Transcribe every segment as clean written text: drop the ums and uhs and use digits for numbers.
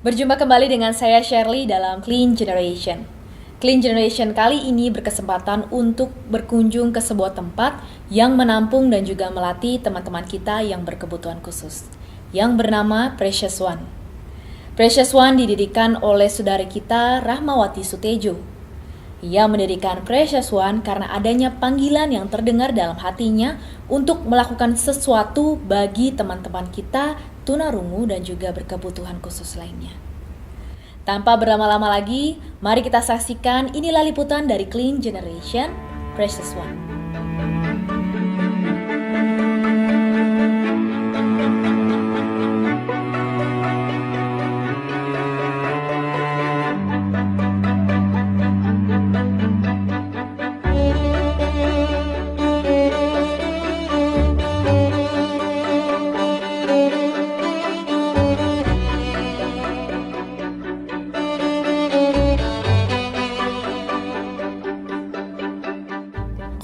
Berjumpa kembali dengan saya Shirley dalam Clean Generation. Clean Generation kali ini berkesempatan untuk berkunjung ke sebuah tempat yang menampung dan juga melatih teman-teman kita yang berkebutuhan khusus, yang bernama Precious One. Precious One didirikan oleh saudari kita Rahmawati Sutejo. Ia mendirikan Precious One karena adanya panggilan yang terdengar dalam hatinya untuk melakukan sesuatu bagi teman-teman kita tunarungu dan juga berkebutuhan khusus lainnya. Tanpa berlama-lama lagi, mari kita saksikan inilah liputan dari Clean Generation, Precious One.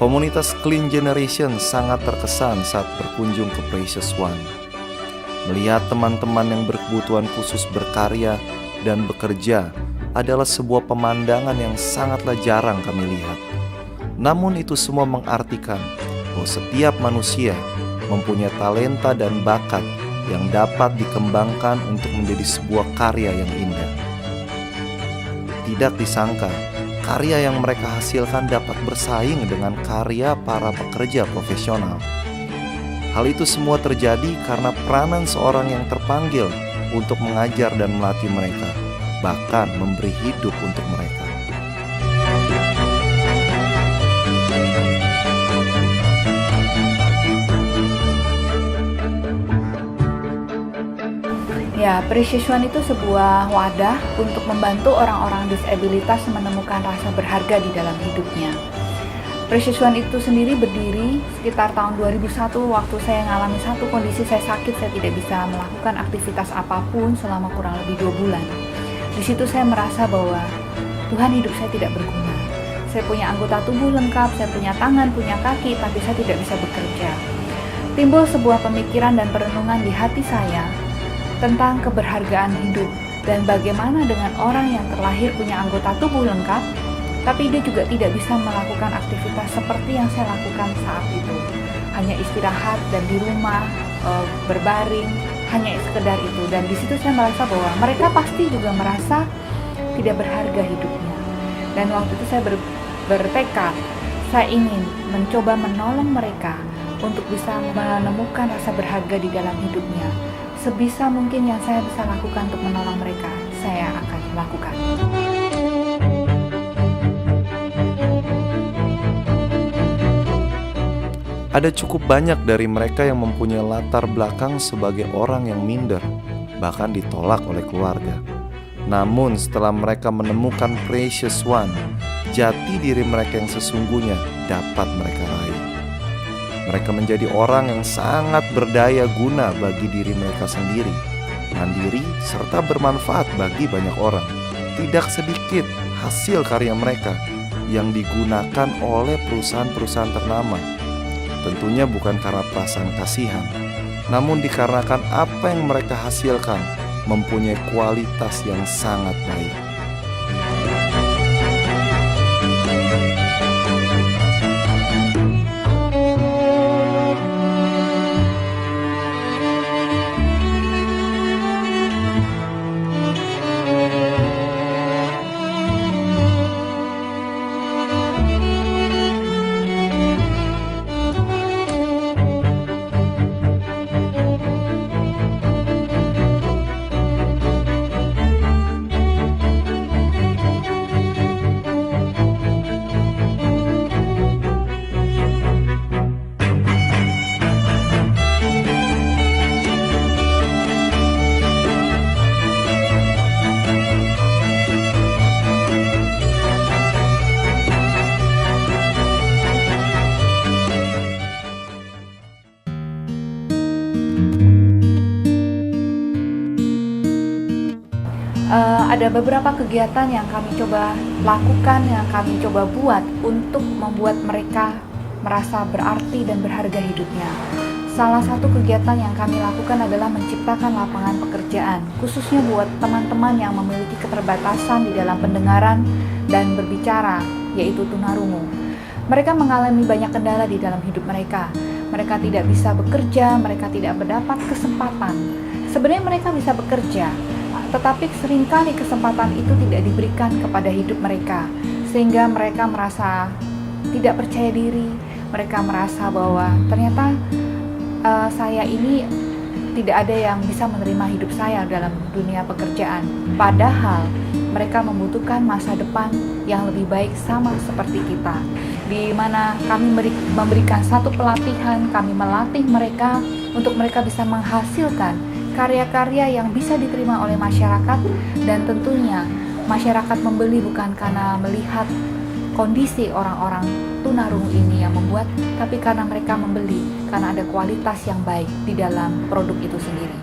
Komunitas Clean Generation sangat terkesan saat berkunjung ke Precious One. Melihat teman-teman yang berkebutuhan khusus berkarya dan bekerja adalah sebuah pemandangan yang sangatlah jarang kami lihat. Namun itu semua mengartikan bahwa setiap manusia mempunyai talenta dan bakat yang dapat dikembangkan untuk menjadi sebuah karya yang indah. Tidak disangka, karya yang mereka hasilkan dapat bersaing dengan karya para pekerja profesional. Hal itu semua terjadi karena peranan seorang yang terpanggil untuk mengajar dan melatih mereka, bahkan memberi hidup untuk mereka. Ya, Precious One itu sebuah wadah untuk membantu orang-orang disabilitas menemukan rasa berharga di dalam hidupnya. Precious One itu sendiri berdiri sekitar tahun 2001 waktu saya mengalami satu kondisi saya sakit, saya tidak bisa melakukan aktivitas apapun selama kurang lebih 2 bulan. Di situ saya merasa bahwa Tuhan, hidup saya tidak berguna. Saya punya anggota tubuh lengkap, saya punya tangan, punya kaki, tapi saya tidak bisa bekerja. Timbul sebuah pemikiran dan perenungan di hati saya tentang keberhargaan hidup dan bagaimana dengan orang yang terlahir punya anggota tubuh lengkap, tapi dia juga tidak bisa melakukan aktivitas seperti yang saya lakukan saat itu. Hanya istirahat dan di rumah, berbaring, hanya sekedar itu. Dan di situ saya merasa bahwa mereka pasti juga merasa tidak berharga hidupnya. Dan waktu itu saya bertekad, saya ingin mencoba menolong mereka untuk bisa menemukan rasa berharga di dalam hidupnya. Sebisa mungkin yang saya bisa lakukan untuk menolong mereka, saya akan lakukan. Ada cukup banyak dari mereka yang mempunyai latar belakang sebagai orang yang minder, bahkan ditolak oleh keluarga. Namun setelah mereka menemukan Precious One, jati diri mereka yang sesungguhnya dapat mereka raih. Mereka menjadi orang yang sangat berdaya guna bagi diri mereka sendiri, mandiri, serta bermanfaat bagi banyak orang. Tidak sedikit hasil karya mereka yang digunakan oleh perusahaan-perusahaan ternama. Tentunya bukan karena perasaan kasihan, namun dikarenakan apa yang mereka hasilkan mempunyai kualitas yang sangat baik. Ada beberapa kegiatan yang kami coba lakukan, yang kami coba buat untuk membuat mereka merasa berarti dan berharga hidupnya. Salah satu kegiatan yang kami lakukan adalah menciptakan lapangan pekerjaan, khususnya buat teman-teman yang memiliki keterbatasan di dalam pendengaran dan berbicara, yaitu tunarungu. Mereka mengalami banyak kendala di dalam hidup mereka. Mereka tidak bisa bekerja, mereka tidak mendapat kesempatan. Sebenarnya mereka bisa bekerja, tetapi seringkali kesempatan itu tidak diberikan kepada hidup mereka, sehingga mereka merasa tidak percaya diri. Mereka merasa bahwa ternyata saya ini tidak ada yang bisa menerima hidup saya dalam dunia pekerjaan. Padahal mereka membutuhkan masa depan yang lebih baik sama seperti kita, di mana kami memberikan satu pelatihan, kami melatih mereka untuk mereka bisa menghasilkan karya-karya yang bisa diterima oleh masyarakat, dan tentunya masyarakat membeli bukan karena melihat kondisi orang-orang tunarungu ini yang membuat, tapi karena mereka membeli karena ada kualitas yang baik di dalam produk itu sendiri.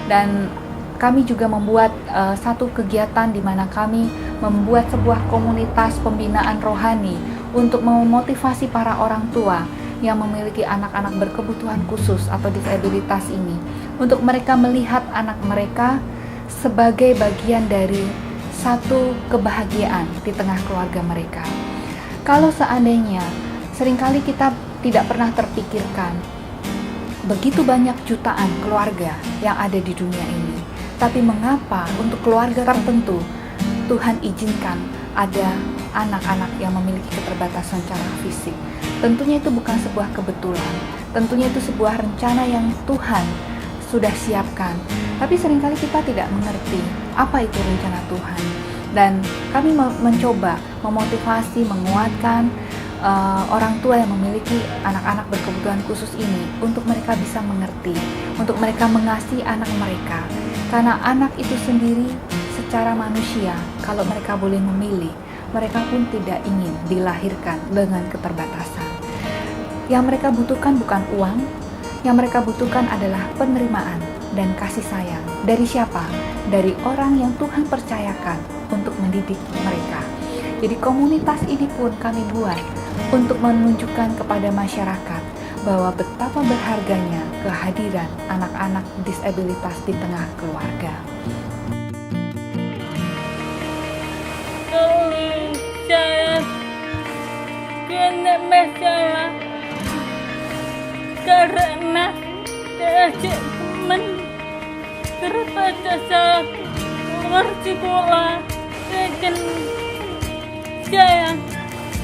Dan kami juga membuat satu kegiatan di mana kami membuat sebuah komunitas pembinaan rohani untuk memotivasi para orang tua yang memiliki anak-anak berkebutuhan khusus atau disabilitas ini, untuk mereka melihat anak mereka sebagai bagian dari satu kebahagiaan di tengah keluarga mereka. Kalau seandainya seringkali kita tidak pernah terpikirkan begitu banyak jutaan keluarga yang ada di dunia ini, tapi mengapa untuk keluarga tertentu Tuhan izinkan ada anak-anak yang memiliki keterbatasan secara fisik? Tentunya itu bukan sebuah kebetulan, tentunya itu sebuah rencana yang Tuhan sudah siapkan. Tapi seringkali kita tidak mengerti apa itu rencana Tuhan. Dan kami mencoba memotivasi, menguatkan orang tua yang memiliki anak-anak berkebutuhan khusus ini untuk mereka bisa mengerti, untuk mereka mengasihi anak mereka. Karena anak itu sendiri secara manusia, kalau mereka boleh memilih, mereka pun tidak ingin dilahirkan dengan keterbatasan. Yang mereka butuhkan bukan uang, yang mereka butuhkan adalah penerimaan dan kasih sayang. Dari siapa? Dari orang yang Tuhan percayakan untuk mendidik mereka. Jadi komunitas ini pun kami buat untuk menunjukkan kepada masyarakat bahwa betapa berharganya kehadiran anak-anak disabilitas di tengah keluarga. Kalau saya kena masalah karena diajak teman keterbatasan keluar sekolah, dan saya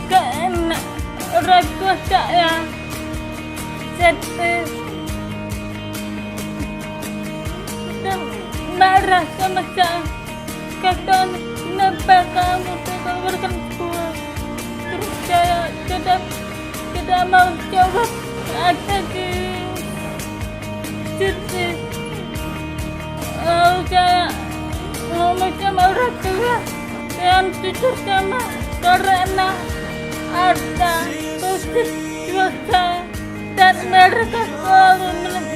gak enak, orang tua saya sedih dan marah sama saya, kata kenapa kamu keluarkan sekolah. Terus saya tidak mau jawab, ada di sini. Saya ngomong sama orang tua dan jujur sama, karena ada posisi saya dan mereka selalu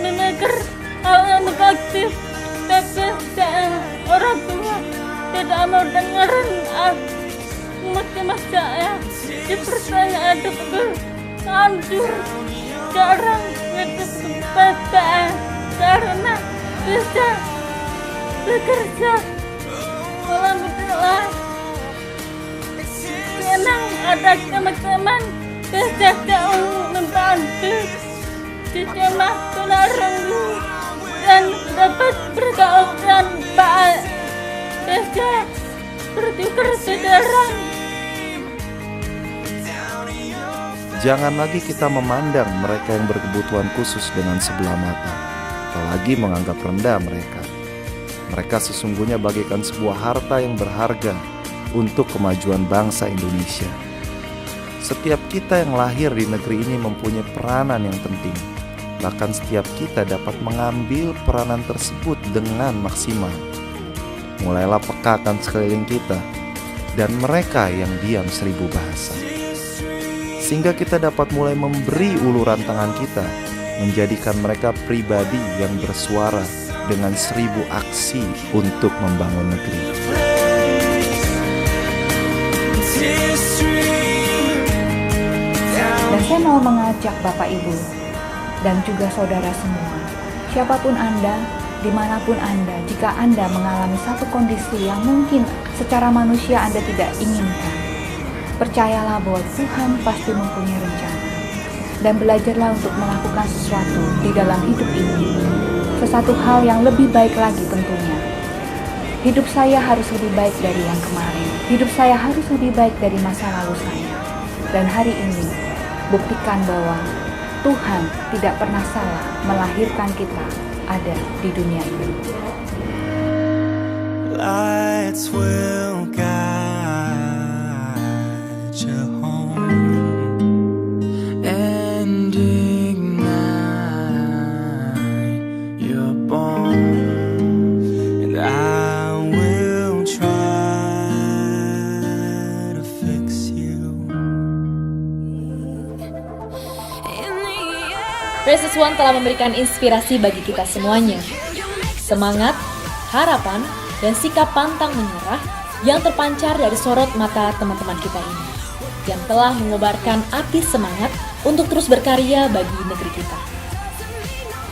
memikir hal yang negatif, tapi saya orang tua tidak mau dengerin macam saya. Sepertinya ada hancur jarang hidup kebahagiaan karena bisa bekerja. Alhamdulillah senang ada teman-teman bisa jauh membantu di jemaah tunarungu dan dapat bergaul dan baik, bisa bertukar saudara. Jangan lagi kita memandang mereka yang berkebutuhan khusus dengan sebelah mata, apalagi menganggap rendah mereka. Mereka sesungguhnya bagaikan sebuah harta yang berharga untuk kemajuan bangsa Indonesia. Setiap kita yang lahir di negeri ini mempunyai peranan yang penting. Bahkan setiap kita dapat mengambil peranan tersebut dengan maksimal. Mulailah pekakan sekeliling kita dan mereka yang diam 1000 bahasa. sehingga kita dapat mulai memberi uluran tangan kita, menjadikan mereka pribadi yang bersuara dengan 1000 aksi untuk membangun negeri. Dan saya mau mengajak Bapak Ibu dan juga saudara semua, siapapun Anda, dimanapun Anda, jika Anda mengalami satu kondisi yang mungkin secara manusia Anda tidak inginkan, percayalah bahwa Tuhan pasti mempunyai rencana. Dan belajarlah untuk melakukan sesuatu di dalam hidup ini, sesuatu hal yang lebih baik lagi tentunya. Hidup saya harus lebih baik dari yang kemarin. Hidup saya harus lebih baik dari masa lalu saya. Dan hari ini, buktikan bahwa Tuhan tidak pernah salah melahirkan kita ada di dunia ini. Lights will guide you home and ignite your bone, and I will try to fix you. Precious One telah memberikan inspirasi bagi kita semuanya. Semangat, harapan, dan sikap pantang menyerah yang terpancar dari sorot mata teman-teman kita ini, yang telah mengobarkan api semangat untuk terus berkarya bagi negeri kita.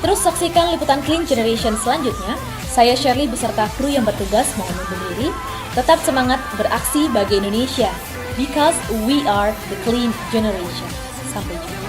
Terus saksikan liputan Clean Generation selanjutnya. Saya Shirley beserta kru yang bertugas mohon undur diri. Tetap semangat beraksi bagi Indonesia, because we are the Clean Generation. Sampai jumpa.